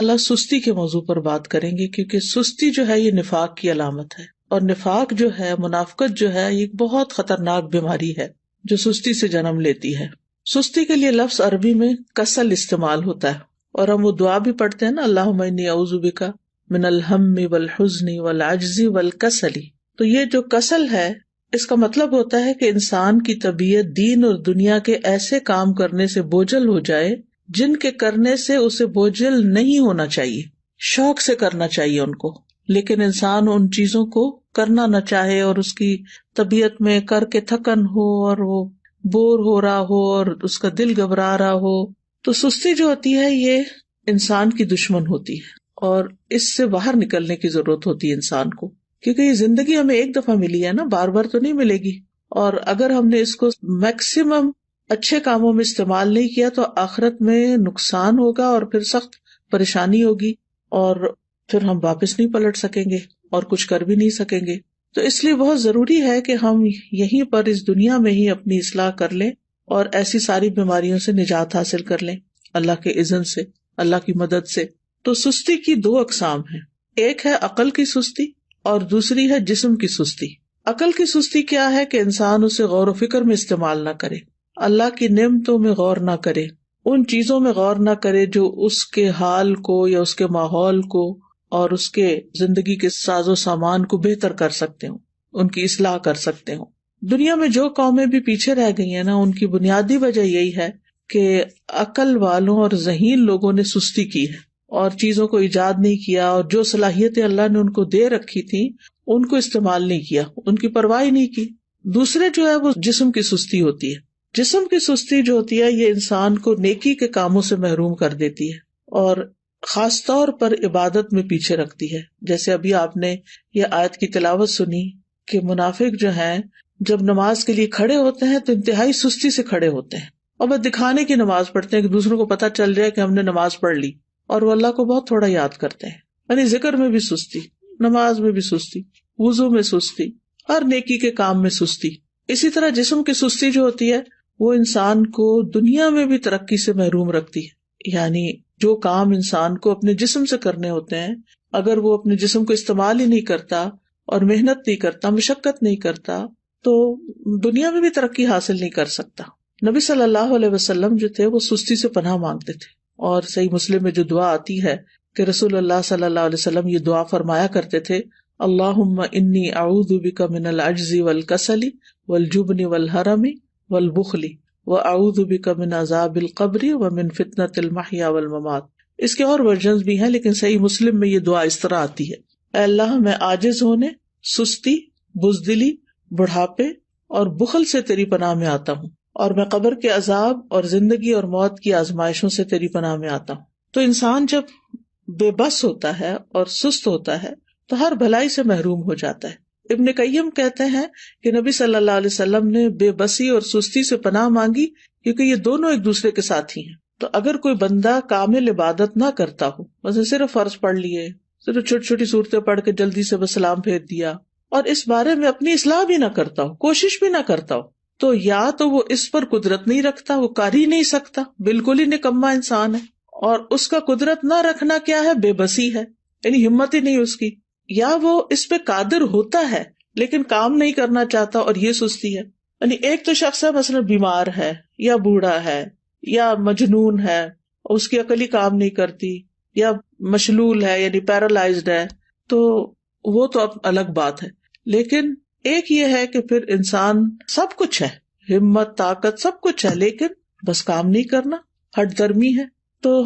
اللہ سستی کے موضوع پر بات کریں گے، کیونکہ سستی جو ہے یہ نفاق کی علامت ہے، اور نفاق جو ہے، منافقت جو ہے، یہ بہت خطرناک بیماری ہے جو سستی سے جنم لیتی ہے۔ سستی کے لیے لفظ عربی میں کسل استعمال ہوتا ہے، اور ہم وہ دعا بھی پڑھتے ہیں نا، اللہم انی اعوذ بک من الہم والحزن والعجز والکسل۔ تو یہ جو کسل ہے، اس کا مطلب ہوتا ہے کہ انسان کی طبیعت دین اور دنیا کے ایسے کام کرنے سے بوجھل ہو جائے جن کے کرنے سے اسے بوجھل نہیں ہونا چاہیے، شوق سے کرنا چاہیے ان کو، لیکن انسان ان چیزوں کو کرنا نہ چاہے، اور اس کی طبیعت میں کر کے تھکن ہو، اور وہ بور ہو رہا ہو، اور اس کا دل گھبرا رہا ہو۔ تو سستی جو ہوتی ہے یہ انسان کی دشمن ہوتی ہے، اور اس سے باہر نکلنے کی ضرورت ہوتی ہے انسان کو، کیونکہ یہ زندگی ہمیں ایک دفعہ ملی ہے نا، بار بار تو نہیں ملے گی، اور اگر ہم نے اس کو میکسیمم اچھے کاموں میں استعمال نہیں کیا تو آخرت میں نقصان ہوگا، اور پھر سخت پریشانی ہوگی، اور پھر ہم واپس نہیں پلٹ سکیں گے اور کچھ کر بھی نہیں سکیں گے۔ تو اس لیے بہت ضروری ہے کہ ہم یہیں پر اس دنیا میں ہی اپنی اصلاح کر لیں اور ایسی ساری بیماریوں سے نجات حاصل کر لیں اللہ کے اذن سے، اللہ کی مدد سے۔ تو سستی کی دو اقسام ہیں، ایک ہے عقل کی سستی اور دوسری ہے جسم کی سستی۔ عقل کی سستی کیا ہے کہ انسان اسے غور و فکر میں استعمال نہ کرے، اللہ کی نعمتوں میں غور نہ کرے، ان چیزوں میں غور نہ کرے جو اس کے حال کو یا اس کے ماحول کو اور اس کے زندگی کے ساز و سامان کو بہتر کر سکتے ہوں، ان کی اصلاح کر سکتے ہوں۔ دنیا میں جو قومیں بھی پیچھے رہ گئی ہیں نا، ان کی بنیادی وجہ یہی ہے کہ عقل والوں اور ذہین لوگوں نے سستی کی ہے اور چیزوں کو ایجاد نہیں کیا، اور جو صلاحیتیں اللہ نے ان کو دے رکھی تھی ان کو استعمال نہیں کیا، ان کی پرواہ نہیں کی۔ دوسرے جو ہے وہ جسم کی سستی ہوتی ہے۔ جسم کی سستی جو ہوتی ہے یہ انسان کو نیکی کے کاموں سے محروم کر دیتی ہے، اور خاص طور پر عبادت میں پیچھے رکھتی ہے۔ جیسے ابھی آپ نے یہ آیت کی تلاوت سنی کہ منافق جو ہیں جب نماز کے لیے کھڑے ہوتے ہیں تو انتہائی سستی سے کھڑے ہوتے ہیں، اور بس دکھانے کی نماز پڑھتے ہیں کہ دوسروں کو پتہ چل جائے کہ ہم نے نماز پڑھ لی، اور وہ اللہ کو بہت تھوڑا یاد کرتے ہیں۔ یعنی ذکر میں بھی سستی، نماز میں بھی سستی، وضو میں سستی، ہر نیکی کے کام میں سستی۔ اسی طرح جسم کی سستی جو ہوتی ہے وہ انسان کو دنیا میں بھی ترقی سے محروم رکھتی ہے۔ یعنی جو کام انسان کو اپنے جسم سے کرنے ہوتے ہیں، اگر وہ اپنے جسم کو استعمال ہی نہیں کرتا اور محنت نہیں کرتا، مشقت نہیں کرتا، تو دنیا میں بھی ترقی حاصل نہیں کر سکتا۔ نبی صلی اللہ علیہ وسلم جو تھے وہ سستی سے پناہ مانگتے تھے، اور صحیح مسلم میں جو دعا آتی ہے کہ رسول اللہ صلی اللہ علیہ وسلم یہ دعا فرمایا کرتے تھے، اللہم انی اعوذ بک من العجز والکسل والجبن والحرم والبخل واعوذ بک من عذاب القبر ومن فتنۃ المحیا والممات۔ اس کے اور ورژنز بھی ہیں، لیکن صحیح مسلم میں یہ دعا اس طرح آتی ہے، اے اللہ میں عاجز ہونے، سستی، بزدلی، بڑھاپے اور بخل سے تیری پناہ میں آتا ہوں، اور میں قبر کے عذاب اور زندگی اور موت کی آزمائشوں سے تیری پناہ میں آتا ہوں۔ تو انسان جب بے بس ہوتا ہے اور سست ہوتا ہے تو ہر بھلائی سے محروم ہو جاتا ہے۔ ابن قیم کہتے ہیں کہ نبی صلی اللہ علیہ وسلم نے بے بسی اور سستی سے پناہ مانگی کیونکہ یہ دونوں ایک دوسرے کے ساتھی ہیں۔ تو اگر کوئی بندہ کامل عبادت نہ کرتا ہو، مثلا صرف فرض پڑھ لیے، صرف چھوٹی چھوٹی صورتیں پڑھ کے جلدی سے بس سلام پھیر دیا، اور اس بارے میں اپنی اصلاح بھی نہ کرتا ہو، کوشش بھی نہ کرتا ہو، تو یا تو وہ اس پر قدرت نہیں رکھتا، وہ کر ہی نہیں سکتا، بالکل ہی نکما انسان ہے، اور اس کا قدرت نہ رکھنا کیا ہے؟ بے بسی ہے، یعنی ہمت ہی نہیں اس کی، یا وہ اس پہ قادر ہوتا ہے لیکن کام نہیں کرنا چاہتا، اور یہ سستی ہے۔ یعنی ایک تو شخص ہے مثلا بیمار ہے یا بوڑھا ہے یا مجنون ہے، اس کی عقل ہی کام نہیں کرتی، یا مشلول ہے یعنی پیرالائزڈ ہے، تو وہ تو اب الگ بات ہے۔ لیکن ایک یہ ہے کہ پھر انسان سب کچھ ہے، ہمت، طاقت، سب کچھ ہے، لیکن بس کام نہیں کرنا، ہٹ درمی ہے۔ تو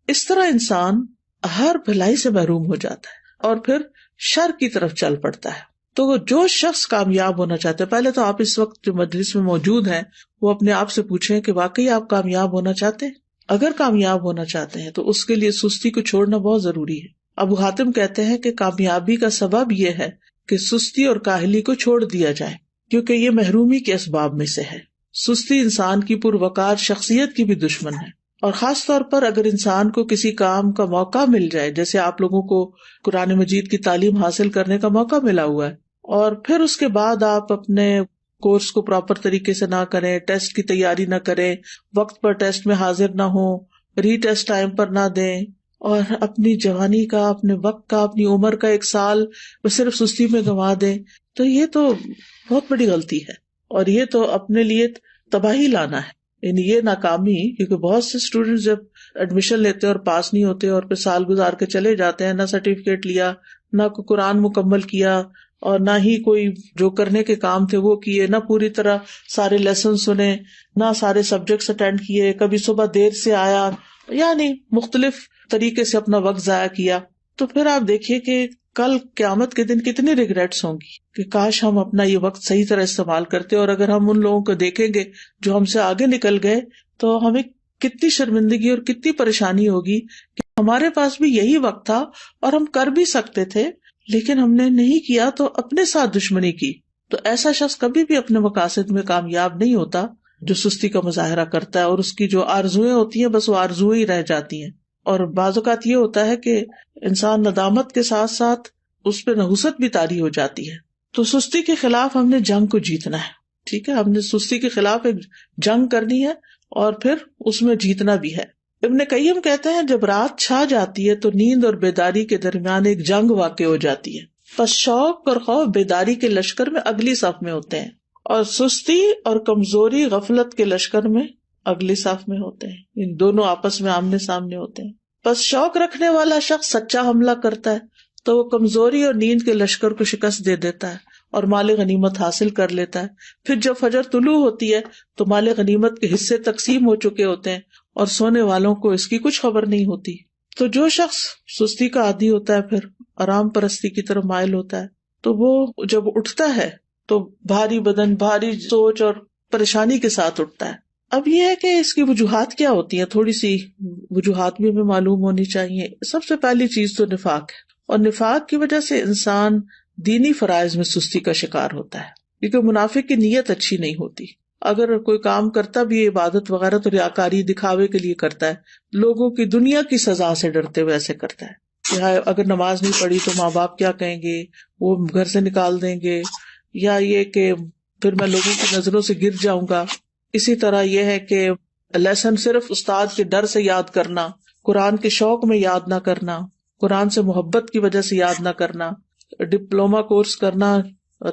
اس طرح انسان ہر بھلائی سے محروم ہو جاتا ہے اور پھر شر کی طرف چل پڑتا ہے۔ تو جو شخص کامیاب ہونا چاہتے ہیں، پہلے تو آپ اس وقت جو مجلس میں موجود ہیں وہ اپنے آپ سے پوچھیں کہ واقعی آپ کامیاب ہونا چاہتے ہیں؟ اگر کامیاب ہونا چاہتے ہیں تو اس کے لیے سستی کو چھوڑنا بہت ضروری ہے۔ ابو حاتم کہتے ہیں کہ کامیابی کا سبب یہ ہے کہ سستی اور کاہلی کو چھوڑ دیا جائے، کیونکہ یہ محرومی کے اسباب میں سے ہے۔ سستی انسان کی پروقار شخصیت کی بھی دشمن ہے، اور خاص طور پر اگر انسان کو کسی کام کا موقع مل جائے، جیسے آپ لوگوں کو قرآن مجید کی تعلیم حاصل کرنے کا موقع ملا ہوا ہے، اور پھر اس کے بعد آپ اپنے کورس کو پراپر طریقے سے نہ کریں، ٹیسٹ کی تیاری نہ کریں، وقت پر ٹیسٹ میں حاضر نہ ہوں، ری ٹیسٹ ٹائم پر نہ دیں، اور اپنی جوانی کا، اپنے وقت کا، اپنی عمر کا 1 سال وہ صرف سستی میں گنوا دیں، تو یہ تو بہت بڑی غلطی ہے، اور یہ تو اپنے لیے تباہی لانا ہے، یعنی یہ ناکامی. کیونکہ بہت سے اسٹوڈینٹس جب ایڈمیشن لیتے اور پاس نہیں ہوتے اور پھر سال گزار کے چلے جاتے ہیں، نہ سرٹیفکیٹ لیا، نہ کوئی قرآن مکمل کیا، اور نہ ہی کوئی جو کرنے کے کام تھے وہ کیے، نہ پوری طرح سارے لیسن سنے، نہ سارے سبجیکٹس اٹینڈ کیے، کبھی صبح دیر سے آیا، یعنی مختلف طریقے سے اپنا وقت ضائع کیا. تو پھر آپ دیکھیے کہ کل قیامت کے دن کتنی ریگریٹس ہوں گی کہ کاش ہم اپنا یہ وقت صحیح طرح استعمال کرتے. اور اگر ہم ان لوگوں کو دیکھیں گے جو ہم سے آگے نکل گئے تو ہمیں کتنی شرمندگی اور کتنی پریشانی ہوگی کہ ہمارے پاس بھی یہی وقت تھا اور ہم کر بھی سکتے تھے لیکن ہم نے نہیں کیا، تو اپنے ساتھ دشمنی کی. تو ایسا شخص کبھی بھی اپنے مقاصد میں کامیاب نہیں ہوتا جو سستی کا مظاہرہ کرتا ہے، اور اس کی جو آرزویں ہوتی ہیں بس وہ آرزویں ہی رہ جاتی ہیں. اور بعض اوقات یہ ہوتا ہے کہ انسان ندامت کے ساتھ ساتھ اس پہ نحوست بھی طاری ہو جاتی ہے. تو سستی کے خلاف ہم نے جنگ کو جیتنا ہے. ٹھیک ہے، ہم نے سستی کے خلاف ایک جنگ کرنی ہے اور پھر اس میں جیتنا بھی ہے. ابن قیم کہتے ہیں جب رات چھا جاتی ہے تو نیند اور بیداری کے درمیان ایک جنگ واقع ہو جاتی ہے. پس شوق اور خوف بیداری کے لشکر میں اگلی صف میں ہوتے ہیں، اور سستی اور کمزوری غفلت کے لشکر میں اگلی صف میں ہوتے ہیں. ان دونوں آپس میں آمنے سامنے ہوتے ہیں. پس شوق رکھنے والا شخص سچا حملہ کرتا ہے تو وہ کمزوری اور نیند کے لشکر کو شکست دے دیتا ہے اور مال غنیمت حاصل کر لیتا ہے. پھر جب فجر طلوع ہوتی ہے تو مال غنیمت کے حصے تقسیم ہو چکے ہوتے ہیں اور سونے والوں کو اس کی کچھ خبر نہیں ہوتی. تو جو شخص سستی کا عادی ہوتا ہے پھر آرام پرستی کی طرف مائل ہوتا ہے، تو وہ جب اٹھتا ہے تو بھاری بدن، بھاری سوچ اور پریشانی کے ساتھ اٹھتا ہے. اب یہ ہے کہ اس کی وجوہات کیا ہوتی ہیں، تھوڑی سی وجوہات بھی ہمیں معلوم ہونی چاہیے. سب سے پہلی چیز تو نفاق ہے، اور نفاق کی وجہ سے انسان دینی فرائض میں سستی کا شکار ہوتا ہے، کیونکہ منافق کی نیت اچھی نہیں ہوتی. اگر کوئی کام کرتا بھی ہے عبادت وغیرہ تو ریاکاری دکھاوے کے لیے کرتا ہے، لوگوں کی دنیا کی سزا سے ڈرتے ہوئے ایسے کرتا ہے کہ اگر نماز نہیں پڑھی تو ماں باپ کیا کہیں گے، وہ گھر سے نکال دیں گے، یا یہ کہ پھر میں لوگوں کی نظروں سے گر جاؤں گا. اسی طرح یہ ہے کہ لیسن صرف استاد کے ڈر سے یاد کرنا، قرآن کے شوق میں یاد نہ کرنا، قرآن سے محبت کی وجہ سے یاد نہ کرنا، ڈپلوما کورس کرنا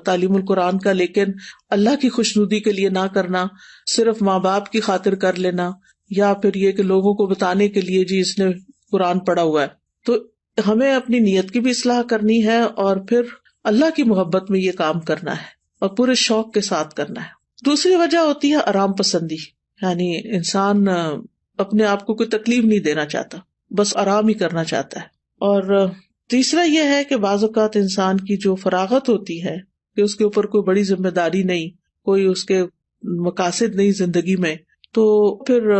تعلیم القرآن کا لیکن اللہ کی خوشنودی کے لیے نہ کرنا، صرف ماں باپ کی خاطر کر لینا، یا پھر یہ کہ لوگوں کو بتانے کے لیے جی اس نے قرآن پڑھا ہوا ہے. تو ہمیں اپنی نیت کی بھی اصلاح کرنی ہے اور پھر اللہ کی محبت میں یہ کام کرنا ہے اور پورے شوق کے ساتھ کرنا ہے. دوسری وجہ ہوتی ہے آرام پسندی، یعنی انسان اپنے آپ کو کوئی تکلیف نہیں دینا چاہتا، بس آرام ہی کرنا چاہتا ہے. اور تیسرا یہ ہے کہ بعض اوقات انسان کی جو فراغت ہوتی ہے کہ اس کے اوپر کوئی بڑی ذمہ داری نہیں، کوئی اس کے مقاصد نہیں زندگی میں، تو پھر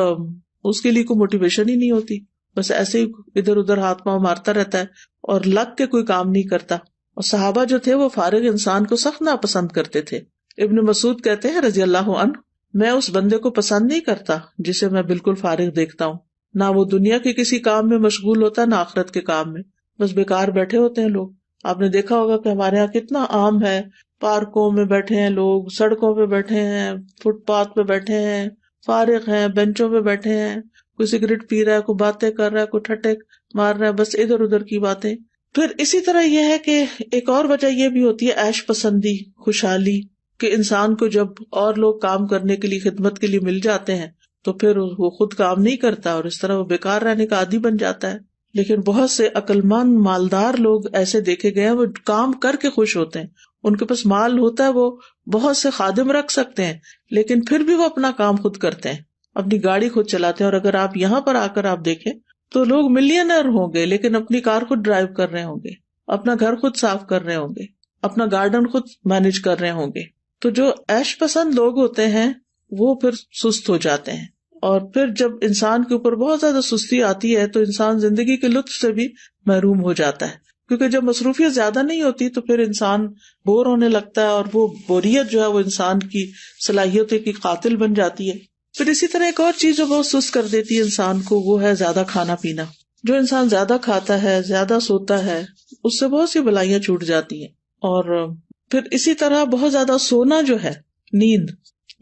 اس کے لیے کوئی موٹیویشن ہی نہیں ہوتی، بس ایسے ہی ادھر ادھر ہاتھ پاؤں مارتا رہتا ہے اور لگ کے کوئی کام نہیں کرتا. اور صحابہ جو تھے وہ فارغ انسان کو سخت ناپسند کرتے تھے. ابن مسعود کہتے ہیں رضی اللہ عنہ، میں اس بندے کو پسند نہیں کرتا جسے میں بالکل فارغ دیکھتا ہوں، نہ وہ دنیا کے کسی کام میں مشغول ہوتا نہ آخرت کے کام میں، بس بیکار بیٹھے ہوتے ہیں لوگ. آپ نے دیکھا ہوگا کہ ہمارے یہاں کتنا عام ہے، پارکوں میں بیٹھے ہیں لوگ، سڑکوں پہ بیٹھے ہیں، فٹ پاتھ پہ بیٹھے ہیں، فارغ ہیں، بینچوں پہ بیٹھے ہیں، کوئی سگریٹ پی رہا ہے، کوئی باتیں کر رہا ہے، کوئی ٹھٹے مار رہا ہے، بس ادھر ادھر کی باتیں. پھر اسی طرح یہ ہے کہ ایک اور وجہ یہ بھی ہوتی ہے عیش پسندی، خوشحالی، کہ انسان کو جب اور لوگ کام کرنے کے لیے خدمت کے لیے مل جاتے ہیں تو پھر وہ خود کام نہیں کرتا اور اس طرح وہ بیکار رہنے کا عادی بن جاتا ہے. لیکن بہت سے عقل مند مالدار لوگ ایسے دیکھے گئے ہیں، وہ کام کر کے خوش ہوتے ہیں، ان کے پاس مال ہوتا ہے، وہ بہت سے خادم رکھ سکتے ہیں لیکن پھر بھی وہ اپنا کام خود کرتے ہیں، اپنی گاڑی خود چلاتے ہیں. اور اگر آپ یہاں پر آ کر آپ دیکھیں تو لوگ ملینئر ہوں گے لیکن اپنی کار خود ڈرائیو کر رہے ہوں گے، اپنا گھر خود صاف کر رہے ہوں گے، اپنا گارڈن خود مینج کر رہے ہوں گے. تو جو عیش پسند لوگ ہوتے ہیں وہ پھر سست ہو جاتے ہیں، اور پھر جب انسان کے اوپر بہت زیادہ سستی آتی ہے تو انسان زندگی کے لطف سے بھی محروم ہو جاتا ہے، کیونکہ جب مصروفیت زیادہ نہیں ہوتی تو پھر انسان بور ہونے لگتا ہے، اور وہ بوریت جو ہے وہ انسان کی صلاحیتوں کی قاتل بن جاتی ہے. پھر اسی طرح ایک اور چیز جو بہت سست کر دیتی ہے انسان کو، وہ ہے زیادہ کھانا پینا. جو انسان زیادہ کھاتا ہے، زیادہ سوتا ہے، اس سے بہت سی بلائیاں چھوٹ جاتی ہیں. اور پھر اسی طرح بہت زیادہ سونا جو ہے، نیند،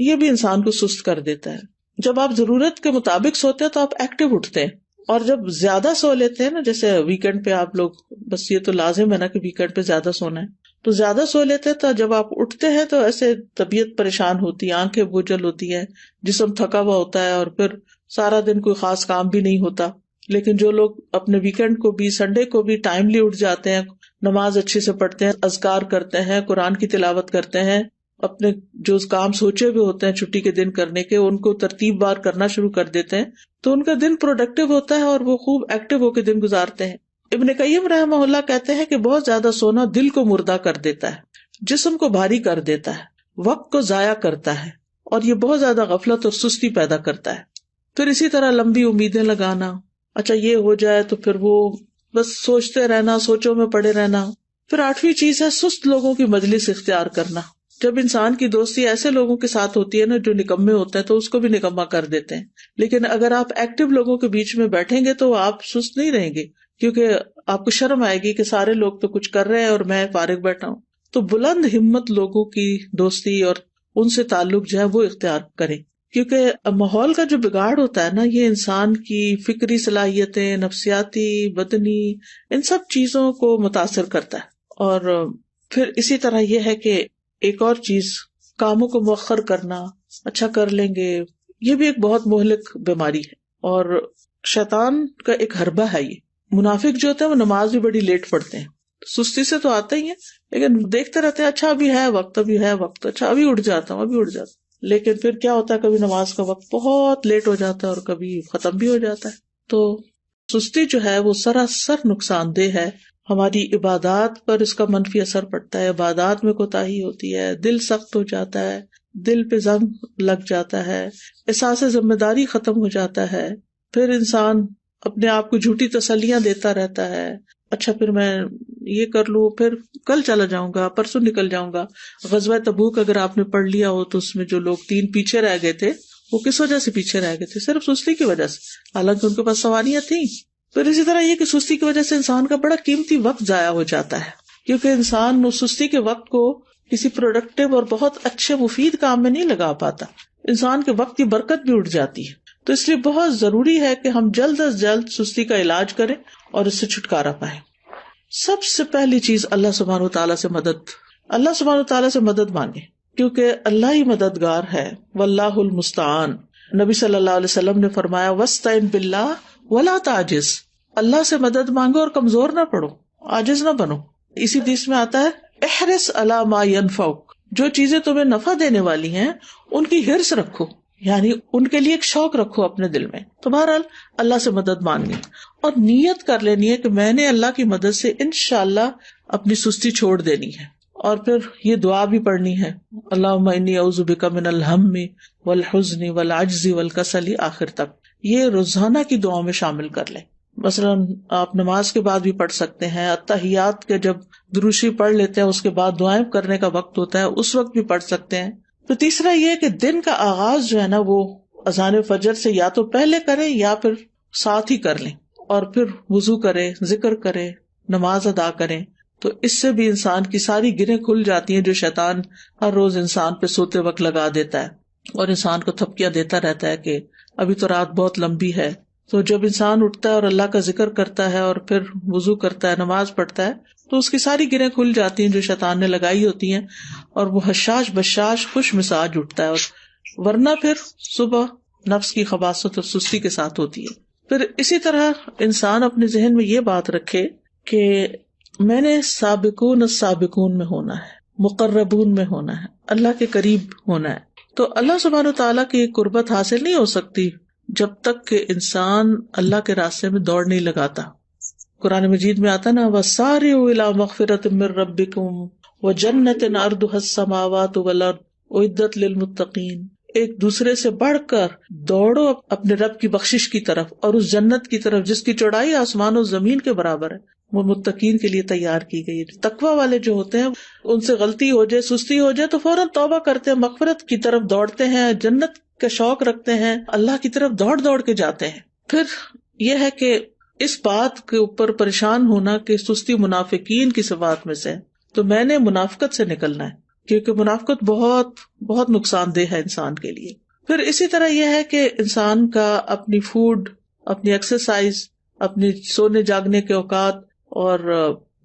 یہ بھی انسان کو سست کر دیتا ہے. جب آپ ضرورت کے مطابق سوتے ہیں تو آپ ایکٹیو اٹھتے ہیں، اور جب زیادہ سو لیتے ہیں نا، جیسے ویکینڈ پہ آپ لوگ، بس یہ تو لازم ہے نا کہ ویکینڈ پہ زیادہ سونا ہے، تو زیادہ سو لیتے ہیں تو جب آپ اٹھتے ہیں تو ایسے طبیعت پریشان ہوتی ہے، آنکھیں بوجھل ہوتی ہیں، جسم تھکا ہوا ہوتا ہے، اور پھر سارا دن کوئی خاص کام بھی نہیں ہوتا. لیکن جو لوگ اپنے ویکینڈ کو بھی، سنڈے کو بھی ٹائملی اٹھ جاتے ہیں، نماز اچھے سے پڑھتے ہیں، اذکار کرتے ہیں، قرآن کی تلاوت کرتے ہیں، اپنے جو کام سوچے ہوئے ہوتے ہیں چھٹی کے دن کرنے کے ان کو ترتیب بار کرنا شروع کر دیتے ہیں، تو ان کا دن پروڈکٹیو ہوتا ہے اور وہ خوب ایکٹیو ہو کے دن گزارتے ہیں. ابن قیم رحمہ اللہ کہتے ہیں کہ بہت زیادہ سونا دل کو مردہ کر دیتا ہے، جسم کو بھاری کر دیتا ہے، وقت کو ضائع کرتا ہے، اور یہ بہت زیادہ غفلت اور سستی پیدا کرتا ہے. پھر اسی طرح لمبی امیدیں لگانا، اچھا یہ ہو جائے تو پھر وہ بس سوچتے رہنا، سوچوں میں پڑے رہنا. پھر 8ویں چیز ہے سست لوگوں کی مجلس اختیار کرنا. جب انسان کی دوستی ایسے لوگوں کے ساتھ ہوتی ہے نا جو نکمے ہوتے ہیں تو اس کو بھی نکما کر دیتے ہیں، لیکن اگر آپ ایکٹیو لوگوں کے بیچ میں بیٹھیں گے تو آپ سست نہیں رہیں گے، کیونکہ آپ کو شرم آئے گی کہ سارے لوگ تو کچھ کر رہے ہیں اور میں فارغ بیٹھا ہوں. تو بلند ہمت لوگوں کی دوستی اور ان سے تعلق جو ہے وہ اختیار کریں، کیونکہ ماحول کا جو بگاڑ ہوتا ہے نا یہ انسان کی فکری صلاحیتیں، نفسیاتی، بدنی، ان سب چیزوں کو متاثر کرتا ہے. اور پھر اسی طرح یہ ہے کہ ایک اور چیز، کاموں کو مؤخر کرنا، اچھا کر لیں گے، یہ بھی ایک بہت مہلک بیماری ہے اور شیطان کا ایک حربہ ہے. یہ منافق جو ہوتے ہیں وہ نماز بھی بڑی لیٹ پڑھتے ہیں، سستی سے تو آتے ہی ہیں لیکن دیکھتے رہتے ہیں اچھا ابھی ہے وقت، ابھی ہے وقت، اچھا ابھی اٹھ جاتا ہوں، ابھی اٹھ جاتا ہوں. لیکن پھر کیا ہوتا ہے، کبھی نماز کا وقت بہت لیٹ ہو جاتا ہے اور کبھی ختم بھی ہو جاتا ہے. تو سستی جو ہے وہ سراسر نقصان دہ ہے. ہماری عبادات پر اس کا منفی اثر پڑتا ہے، عبادات میں کوتاہی ہوتی ہے، دل سخت ہو جاتا ہے، دل پہ زنگ لگ جاتا ہے، احساس ذمہ داری ختم ہو جاتا ہے. پھر انسان اپنے آپ کو جھوٹی تسلیاں دیتا رہتا ہے، اچھا پھر میں یہ کر لوں، پھر کل چلا جاؤں گا، پرسوں نکل جاؤں گا. غزوہ تبوک اگر آپ نے پڑھ لیا ہو تو اس میں جو لوگ 3 پیچھے رہ گئے تھے وہ کس وجہ سے پیچھے رہ گئے تھے؟ صرف سستی کی وجہ سے، حالانکہ ان کے پاس سواریاں تھیں. پھر اسی طرح یہ کہ سستی کی وجہ سے انسان کا بڑا قیمتی وقت ضائع ہو جاتا ہے، کیونکہ انسان اس سستی کے وقت کو کسی پروڈکٹیو اور بہت اچھے مفید کام میں نہیں لگا پاتا، انسان کے وقت کی برکت بھی اٹھ جاتی ہے. تو اس لیے بہت ضروری ہے کہ ہم جلد از جلد سستی کا علاج کریں اور اس سے چھٹکارا پائیں. سب سے پہلی چیز اللہ سبحانہ وتعالیٰ سے مدد، اللہ سبحانہ وتعالیٰ سے مدد مانگے، کیونکہ اللہ ہی مددگار ہے. واللہ المستعان. نبی صلی اللہ علیہ وسلم نے فرمایا وَاسْتَعِن بِاللَّهِ وَلَا تَعْجِزْ. اللہ سے مدد مانگو اور کمزور نہ پڑو، عاجز نہ بنو. اسی حدیث میں آتا ہے احرص علی ما ينفعک، جو چیزیں تمہیں نفع دینے والی ہیں ان کی حرص رکھو، یعنی ان کے لیے ایک شوق رکھو اپنے دل میں. تو بہرحال اللہ سے مدد مانگنی اور نیت کر لینی ہے کہ میں نے اللہ کی مدد سے انشاءاللہ اپنی سستی چھوڑ دینی ہے. اور پھر یہ دعا بھی پڑھنی ہے، اللہم انی اعوذ بک من الہم والحزن والعجز والکسل، آخر تک. یہ روزانہ کی دعاؤں میں شامل کر لیں. مثلاً آپ نماز کے بعد بھی پڑھ سکتے ہیں، اتحیات کے جب دروشی پڑھ لیتے ہیں اس کے بعد دعائیں کرنے کا وقت ہوتا ہے اس وقت بھی پڑھ سکتے ہیں. تو تیسرا یہ کہ دن کا آغاز جو ہے نا وہ اذان فجر سے یا تو پہلے کریں یا پھر ساتھ ہی کر لیں، اور پھر وضو کریں، ذکر کریں، نماز ادا کریں. تو اس سے بھی انسان کی ساری گرہیں کھل جاتی ہیں جو شیطان ہر روز انسان پہ سوتے وقت لگا دیتا ہے اور انسان کو تھپکیاں دیتا رہتا ہے کہ ابھی تو رات بہت لمبی ہے. تو جب انسان اٹھتا ہے اور اللہ کا ذکر کرتا ہے اور پھر وضو کرتا ہے، نماز پڑھتا ہے، تو اس کی ساری گرہیں کھل جاتی ہیں جو شیطان نے لگائی ہوتی ہیں، اور وہ حشاش بشاش خوش مزاج اٹھتا ہے. اور ورنہ پھر صبح نفس کی خباثت اور سستی کے ساتھ ہوتی ہے. پھر اسی طرح انسان اپنے ذہن میں یہ بات رکھے کہ میں نے سابقون السابقون میں ہونا ہے، مقربون میں ہونا ہے، اللہ کے قریب ہونا ہے. تو اللہ سبحانہ وتعالیٰ کی قربت حاصل نہیں ہو سکتی جب تک کہ انسان اللہ کے راستے میں دوڑ نہیں لگاتا. قرآن مجید میں آتا نا وَسَارِعُوا إِلَىٰ مَغْفِرَةٍ مِّن رَّبِّكُمْ وَجَنَّةٍ عَرْضُهَا السَّمَاوَاتُ وَالْأَرْضُ أُعِدَّتْ لِلْمُتَّقِينَ. ایک دوسرے سے بڑھ کر دوڑو اپنے رب کی بخشش کی طرف اور اس جنت کی طرف جس کی چوڑائی آسمان و زمین کے برابر ہے، وہ متقین کے لیے تیار کی گئی ہے. تقوی والے جو ہوتے ہیں ان سے غلطی ہو جائے، سستی ہو جائے تو فوراً توبہ کرتے ہیں، مغفرت کی طرف دوڑتے ہیں، جنت کا شوق رکھتے ہیں، اللہ کی طرف دوڑ دوڑ کے جاتے ہیں. پھر یہ ہے کہ اس بات کے اوپر پریشان ہونا کہ سستی منافقین کی صفات میں سے، تو میں نے منافقت سے نکلنا ہے کیونکہ منافقت بہت بہت نقصان دہ ہے انسان کے لیے. پھر اسی طرح یہ ہے کہ انسان کا اپنی فوڈ اپنی ایکسرسائز، اپنی سونے جاگنے کے اوقات اور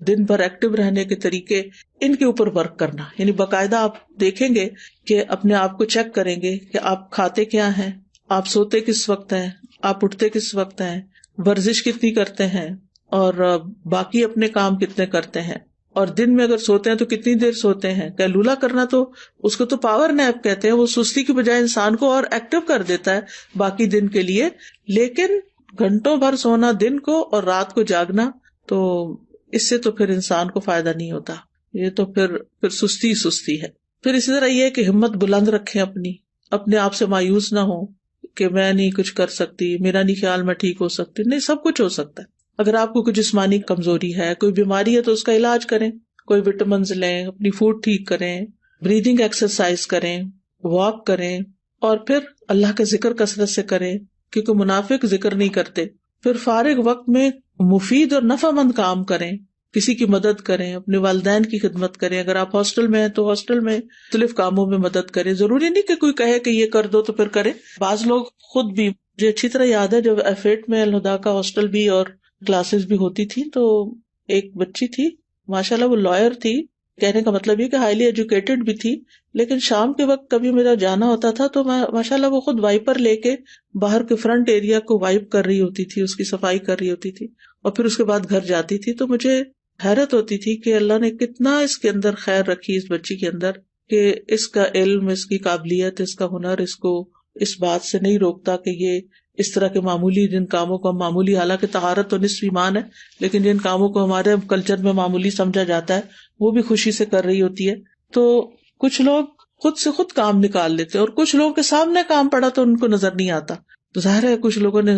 دن بھر ایکٹیو رہنے کے طریقے، ان کے اوپر ورک کرنا. یعنی باقاعدہ آپ دیکھیں گے کہ اپنے آپ کو چیک کریں گے کہ آپ کھاتے کیا ہیں، آپ سوتے کس وقت ہیں، آپ اٹھتے کس وقت ہیں، ورزش کتنی کرتے ہیں، اور باقی اپنے کام کتنے کرتے ہیں، اور دن میں اگر سوتے ہیں تو کتنی دیر سوتے ہیں. قیلولہ کرنا تو اس کو تو پاور نیپ کہتے ہیں، وہ سستی کی بجائے انسان کو اور ایکٹیو کر دیتا ہے باقی دن کے لیے. لیکن گھنٹوں بھر سونا دن کو اور رات کو جاگنا، تو اس سے تو پھر انسان کو فائدہ نہیں ہوتا. یہ تو پھر سستی ہے. پھر اسی طرح یہ کہ ہمت بلند رکھیں، اپنے آپ سے مایوس نہ ہو کہ میں نہیں کچھ کر سکتی، میرا نہیں خیال میں ٹھیک ہو سکتی. نہیں، سب کچھ ہو سکتا ہے. اگر آپ کو کوئی جسمانی کمزوری ہے، کوئی بیماری ہے، تو اس کا علاج کریں، کوئی وٹامنز لیں، اپنی فوڈ ٹھیک کریں، بریدنگ ایکسرسائز کریں، واک کریں، اور پھر اللہ کا ذکر کثرت سے کریں، کیونکہ منافق ذکر نہیں کرتے. پھر فارغ وقت میں مفید اور نفع مند کام کریں، کسی کی مدد کریں، اپنے والدین کی خدمت کریں. اگر آپ ہاسٹل میں ہیں تو ہاسٹل میں مختلف کاموں میں مدد کریں. ضروری نہیں کہ کوئی کہے کہ یہ کر دو تو پھر کریں. بعض لوگ خود بھی، مجھے اچھی طرح یاد ہے جب F8 میں الہدا کا ہاسٹل بھی اور کلاسز بھی ہوتی تھی، تو ایک بچی تھی ماشاءاللہ، وہ لائر تھی. کہنے کا مطلب یہ کہ ہائیلی ایجوکیٹڈ بھی تھی، لیکن شام کے وقت کبھی میرا جانا ہوتا تھا تو میں ماشاءاللہ وہ خود وائپر لے کے باہر کے فرنٹ ایریا کو وائپ کر رہی ہوتی تھی، اس کی صفائی کر رہی ہوتی تھی، اور پھر اس کے بعد گھر جاتی تھی. تو مجھے حیرت ہوتی تھی کہ اللہ نے کتنا اس کے اندر خیر رکھی اس بچی کے اندر، کہ اس کا علم، اس کی قابلیت، اس کا ہنر اس کو اس بات سے نہیں روکتا کہ یہ اس طرح کے معمولی جن کاموں کو ہم معمولی، حالانکہ طہارت تو نصف ایمان ہے، لیکن جن کاموں کو ہمارے کلچر میں معمولی سمجھا جاتا ہے وہ بھی خوشی سے کر رہی ہوتی ہے. تو کچھ لوگ خود سے خود کام نکال لیتے اور کچھ لوگوں کے سامنے کام پڑا تو ان کو نظر نہیں آتا. تو ظاہر ہے کچھ لوگوں نے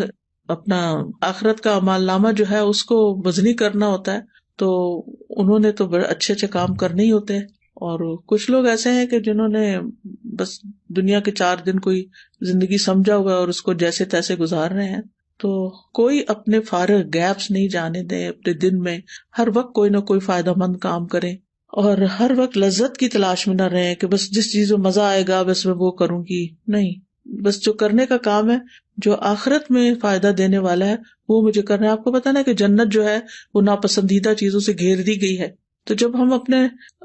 اپنا آخرت کا اعمال نامہ جو ہے اس کو وزنی کرنا ہوتا ہے، تو انہوں نے تو بڑے اچھے اچھے کام کرنے ہی ہوتے ہیں. اور کچھ لوگ ایسے ہیں کہ جنہوں نے بس دنیا کے 4 دن کوئی زندگی سمجھا ہوا ہے اور اس کو جیسے تیسے گزار رہے ہیں. تو کوئی اپنے فارغ گیپس نہیں جانے دیں اپنے دن میں. ہر وقت کوئی نہ کوئی فائدہ مند کام کریں، اور ہر وقت لذت کی تلاش میں نہ رہیں کہ بس جس چیز میں مزہ آئے گا بس میں وہ کروں گی. نہیں، بس جو کرنے کا کام ہے، جو آخرت میں فائدہ دینے والا ہے، وہ مجھے کرنا ہے. آپ کو پتا نا کہ جنت جو ہے وہ ناپسندیدہ چیزوں سے گھیر دی گئی ہے. تو جب ہم اپنے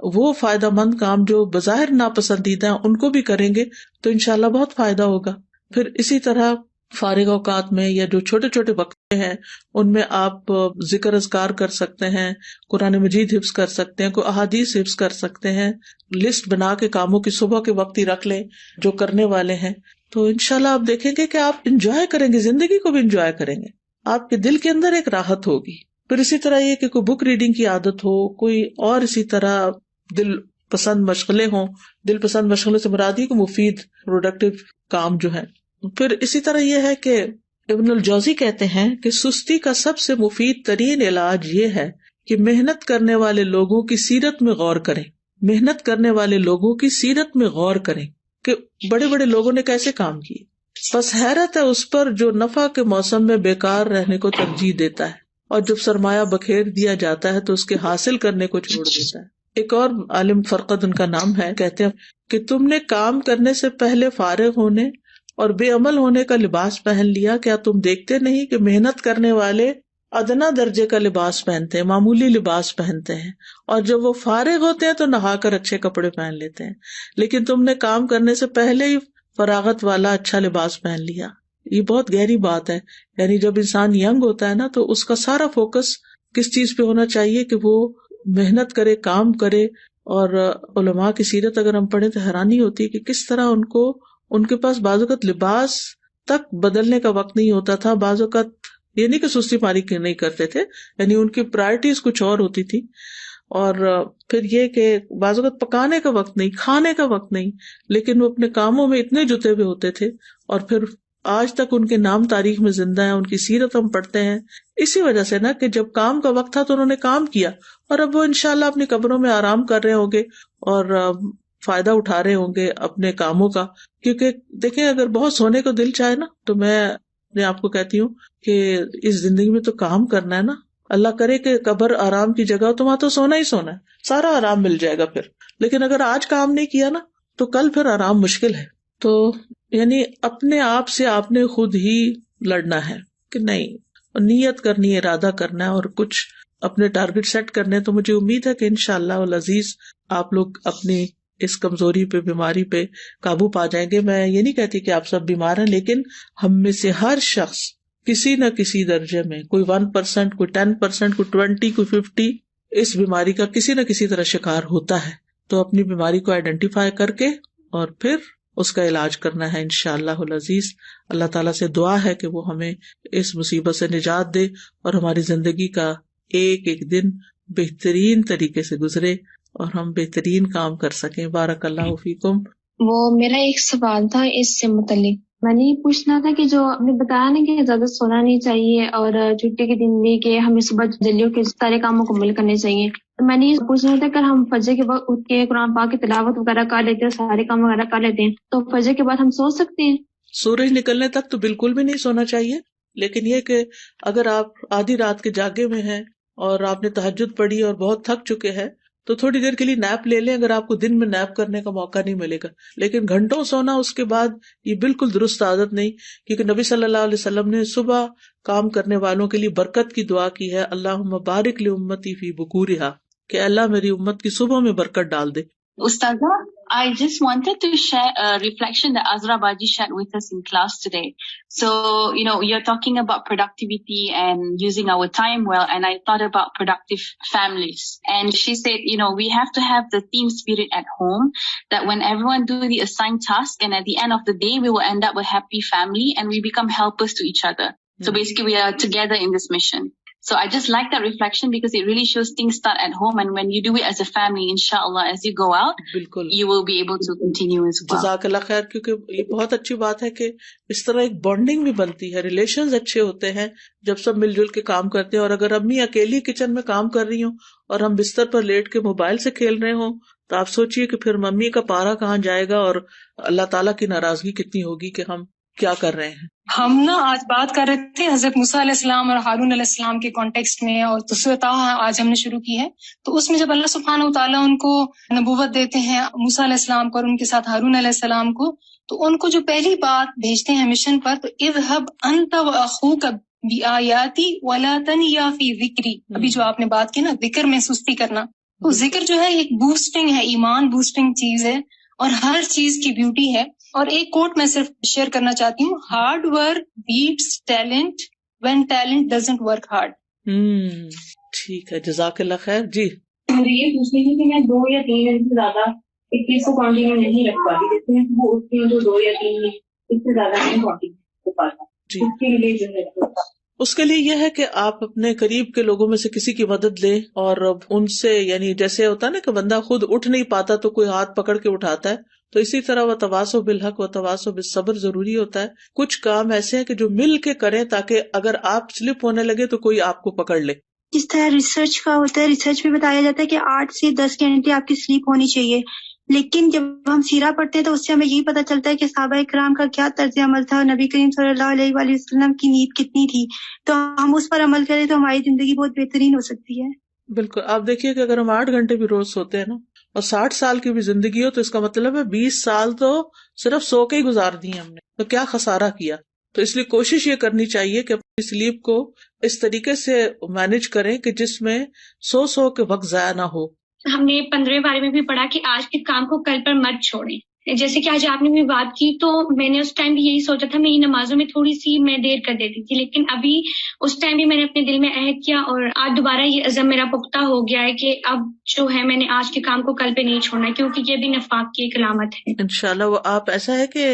وہ فائدہ مند کام جو بظاہر ناپسندیدہ ہیں ان کو بھی کریں گے تو انشاءاللہ بہت فائدہ ہوگا. پھر اسی طرح فارغ اوقات میں یا جو چھوٹے چھوٹے وقت ہیں ان میں آپ ذکر اذکار کر سکتے ہیں، قرآن مجید حفظ کر سکتے ہیں، کوئی احادیث حفظ کر سکتے ہیں. لسٹ بنا کے کاموں کی صبح کے وقت ہی رکھ لیں جو کرنے والے ہیں. تو انشاءاللہ آپ دیکھیں گے کہ آپ انجوائے کریں گے، زندگی کو بھی انجوائے کریں گے، آپ کے دل کے اندر ایک راحت ہوگی. پھر اسی طرح یہ کہ کوئی بک ریڈنگ کی عادت ہو، کوئی اور اسی طرح دل پسند مشغلیں ہوں. دل پسند مشغلے سے مراد یہ کہ مفید پروڈکٹیو کام جو ہے. پھر اسی طرح یہ ہے کہ ابن الجوزی کہتے ہیں کہ سستی کا سب سے مفید ترین علاج یہ ہے کہ محنت کرنے والے لوگوں کی سیرت میں غور کریں. محنت کرنے والے لوگوں کی سیرت میں غور کریں کہ بڑے بڑے لوگوں نے کیسے کام کیے. بس حیرت ہے اس پر جو نفع کے موسم میں بیکار رہنے کو ترجیح دیتا ہے، اور جب سرمایہ بکھیر دیا جاتا ہے تو اس کے حاصل کرنے کو چھوڑ دیتا ہے. ایک اور عالم فرقد ان کا نام ہے، کہتے ہیں کہ تم نے کام کرنے سے پہلے فارغ ہونے اور بے عمل ہونے کا لباس پہن لیا. کیا تم دیکھتے نہیں کہ محنت کرنے والے ادنا درجے کا لباس پہنتے ہیں، معمولی لباس پہنتے ہیں، اور جب وہ فارغ ہوتے ہیں تو نہا کر اچھے کپڑے پہن لیتے ہیں، لیکن تم نے کام کرنے سے پہلے ہی فراغت والا اچھا لباس پہن لیا. یہ بہت گہری بات ہے. یعنی جب انسان ینگ ہوتا ہے نا تو اس کا سارا فوکس کس چیز پہ ہونا چاہیے کہ وہ محنت کرے، کام کرے. اور علماء کی سیرت اگر ہم پڑھیں تو حیرانی ہوتی ہے کہ کس طرح ان کے پاس بعض اوقات لباس تک بدلنے کا وقت نہیں ہوتا تھا. بعض اوقات یہ نہیں کہ سستی پاری نہیں کرتے تھے، یعنی ان کی پرائرٹیز کچھ اور ہوتی تھی. اور پھر یہ کہ بعض اوقات پکانے کا وقت نہیں، کھانے کا وقت نہیں، لیکن وہ اپنے کاموں میں اتنے جتے ہوئے ہوتے تھے، اور پھر آج تک ان کے نام تاریخ میں زندہ ہیں، ان کی سیرت ہم پڑھتے ہیں اسی وجہ سے نا کہ جب کام کا وقت تھا تو انہوں نے کام کیا، اور اب وہ انشاءاللہ اپنی قبروں میں آرام کر رہے ہوں گے اور فائدہ اٹھا رہے ہوں گے اپنے کاموں کا. کیونکہ دیکھیں اگر بہت سونے کو دل چاہے نا تو میں اپنے آپ کو کہتی ہوں کہ اس زندگی میں تو کام کرنا ہے نا. اللہ کرے کہ قبر آرام کی جگہ ہو تو وہاں تو سونا ہی سونا ہے، سارا آرام مل جائے گا پھر. لیکن اگر آج کام نہیں کیا نا تو کل پھر آرام مشکل ہے. تو یعنی اپنے آپ سے آپ نے خود ہی لڑنا ہے کہ نہیں نیت کرنی ہے, ارادہ کرنا ہے اور کچھ اپنے ٹارگٹ سیٹ کرنے. تو مجھے امید ہے کہ انشاءاللہ العزیز آپ لوگ اپنی اس کمزوری پہ, بیماری پہ قابو پا جائیں گے. میں یہ نہیں کہتی کہ آپ سب بیمار ہیں, لیکن ہم میں سے ہر شخص کسی نہ کسی درجے میں, کوئی 1%, کوئی 10%, کوئی 20, کوئی 50 اس بیماری کا کسی نہ کسی طرح شکار ہوتا ہے. تو اپنی بیماری کو آئیڈینٹیفائی کر کے اور پھر اس کا علاج کرنا ہے انشاءاللہ العزیز. اللہ تعالیٰ سے دعا ہے کہ وہ ہمیں اس مصیبت سے نجات دے اور ہماری زندگی کا ایک ایک دن بہترین طریقے سے گزرے اور ہم بہترین کام کر سکیں. بارک اللہ فیکم. وہ میرا ایک سوال تھا اس سے متعلق, میں نے یہ پوچھنا تھا کہ جو آپ نے بتایا نا کہ زیادہ سونا نہیں چاہیے اور چھٹی کے دن بھی کہ ہمیں صبح جلدی اٹھ کے سارے کام مکمل کرنے چاہیے, تو میں نے یہ پوچھنا تھا کہ ہم فجر کے بعد اٹھ کے قرآن پاک کی تلاوت وغیرہ کر لیتے ہیں, سارے کام وغیرہ کر لیتے ہیں, تو فجر کے بعد ہم سو سکتے ہیں؟ سورج نکلنے تک تو بالکل بھی نہیں سونا چاہیے, لیکن یہ کہ اگر آپ آدھی رات کے جاگے میں ہیں اور آپ نے تہجد پڑھی اور بہت تھک چکے ہیں تو تھوڑی دیر کے لیے نیپ لے لیں, اگر آپ کو دن میں نیپ کرنے کا موقع نہیں ملے گا. لیکن گھنٹوں سونا اس کے بعد یہ بالکل درست عادت نہیں, کیونکہ نبی صلی اللہ علیہ وسلم نے صبح کام کرنے والوں کے لیے برکت کی دعا کی ہے, اللہم بارک لامتی فی بکورہا, کہ اللہ میری امت کی صبح میں برکت ڈال دے. Ustaza, I just wanted to share a reflection that Azra Baji shared with us in class today. So, you're talking about productivity and using our time well, and I thought about productive families. And she said, we have to have the team spirit at home, that when everyone do the assigned task, and at the end of the day, we will end up a happy family and we become helpers to each other. So basically, we are together in this mission. So I just like that reflection because it really shows things start at home, and when you do it as a family, inshallah, as you go out, بالکل you will be able to continue as well. جزاک اللہ خیر, کیونکہ یہ بہت اچھی بات ہے کہ اس طرح ایک بانڈنگ بھی بنتی ہے, ریلیشنز اچھے ہوتے ہیں جب سب مل جل کے کام کرتے ہیں. اور اگر امی اکیلی کچن میں کام کر رہی ہوں اور ہم بستر پر لیٹ کے موبائل سے کھیل رہے ہوں تو آپ سوچئے کہ پھر ممی کا پارا کہاں جائے گا اور اللہ تعالیٰ کی ناراضگی کتنی ہوگی کہ ہم کیا کر رہے ہیں. ہم آج بات کر رہے تھے حضرت موسیٰ علیہ السلام اور ہارون علیہ السلام کے کانٹیکسٹ میں, اور سورۃ طٰہٰ آج ہم نے شروع کی ہے. تو اس میں جب اللہ سبحانہ وتعالیٰ ان کو نبوت دیتے ہیں, موسیٰ علیہ السلام کو اور ان کے ساتھ ہارون علیہ السلام کو, تو ان کو جو پہلی بات بھیجتے ہیں مشن پر, تو اذهب انت واخوک بآیاتی ولا تنیا فی ذکری. ابھی جو آپ نے بات کی نا ذکر میں سستی کرنا, تو ذکر جو ہے ایک بوسٹنگ ہے, ایمان بوسٹنگ چیز ہے اور ہر چیز کی بیوٹی ہے. اور ایک کوٹ میں صرف شیئر کرنا چاہتی ہوں, hard work beats talent when talent doesn't work hard. ٹھیک ہے, جزاک اللہ خیر. جی مجھے یہ پوچھنی تھی کہ میں 2 یا 3 دن سے زیادہ ایک چیز کو کنٹینیو نہیں رکھ پاتی, جیسے میں وہ اٹھتی ہوں تو 2 یا 3 دن اس سے زیادہ نہیں کنٹینیو کر پاتا. اس کے لیے جو ہے اس کے لیے یہ ہے کہ آپ اپنے قریب کے لوگوں میں سے کسی کی مدد لیں اور ان سے, یعنی جیسے ہوتا ہے نا کہ بندہ خود اٹھ نہیں پاتا تو کوئی ہاتھ پکڑ کے اٹھاتا ہے, تو اسی طرح وتواصوا بالحق وتواصوا بالصبر ضروری ہوتا ہے. کچھ کام ایسے ہیں کہ جو مل کے کریں تاکہ اگر آپ سلپ ہونے لگے تو کوئی آپ کو پکڑ لے. جس طرح ریسرچ کا ہوتا ہے, ریسرچ میں بتایا جاتا ہے کہ 8 سے 10 گھنٹے آپ کی سلیپ ہونی چاہیے, لیکن جب ہم سیرہ پڑھتے ہیں تو اس سے ہمیں یہی پتہ چلتا ہے کہ صحابہ کرام کا کیا طرز عمل تھا, نبی کریم صلی اللہ علیہ وآلہ وسلم کی نیند کتنی تھی. تو ہم اس پر عمل کریں تو ہماری زندگی بہت بہترین ہو سکتی ہے. بالکل. آپ دیکھیے کہ اگر ہم 8 گھنٹے بھی روز سوتے ہیں نا اور 60 سال کی بھی زندگی ہو تو اس کا مطلب ہے 20 سال تو صرف سو کے ہی گزار دیے ہم نے, تو کیا خسارہ کیا. تو اس لیے کوشش یہ کرنی چاہیے کہ اپنی سلیپ کو اس طریقے سے مینج کریں کہ جس میں سو کے وقت ضائع نہ ہو. ہم نے 15 بارے میں بھی پڑھا کہ آج کے کام کو کل پر مت چھوڑیں. جیسے کہ آج آپ نے بھی بات کی تو میں نے اس ٹائم بھی یہی سوچا تھا, میری نمازوں میں تھوڑی سی میں دیر کر دیتی تھی, لیکن ابھی اس ٹائم بھی میں نے اپنے دل میں عہد کیا اور آج دوبارہ یہ عزم میرا پختہ ہو گیا ہے کہ اب جو ہے میں نے آج کے کام کو کل پہ نہیں چھوڑنا, کیونکہ یہ بھی نفاق کی ایک علامت ہے. انشاءاللہ وہ آپ ایسا ہے کہ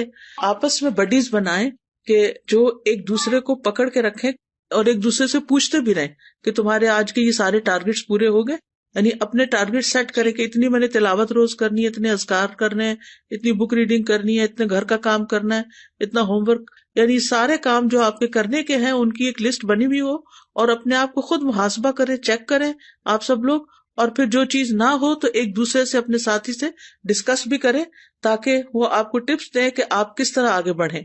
آپس میں بڈیز بنائیں کہ جو ایک دوسرے کو پکڑ کے رکھیں اور ایک دوسرے سے پوچھتے بھی رہیں کہ تمہارے آج کے یہ سارے ٹارگٹس پورے ہو گئے. یعنی اپنے ٹارگٹ سیٹ کریں کہ اتنی میں نے تلاوت روز کرنی ہے, اتنے اذکار کرنے ہیں, اتنی بک ریڈنگ کرنی ہے, اتنے گھر کا کام کرنا ہے, اتنا ہوم ورک, یعنی سارے کام جو آپ کے کرنے کے ہیں ان کی ایک لسٹ بنی ہوئی ہو, اور اپنے آپ کو خود محاسبہ کریں, چیک کریں آپ سب لوگ, اور پھر جو چیز نہ ہو تو ایک دوسرے سے اپنے ساتھی سے ڈسکس بھی کریں تاکہ وہ آپ کو ٹپس دیں کہ آپ کس طرح آگے بڑھیں.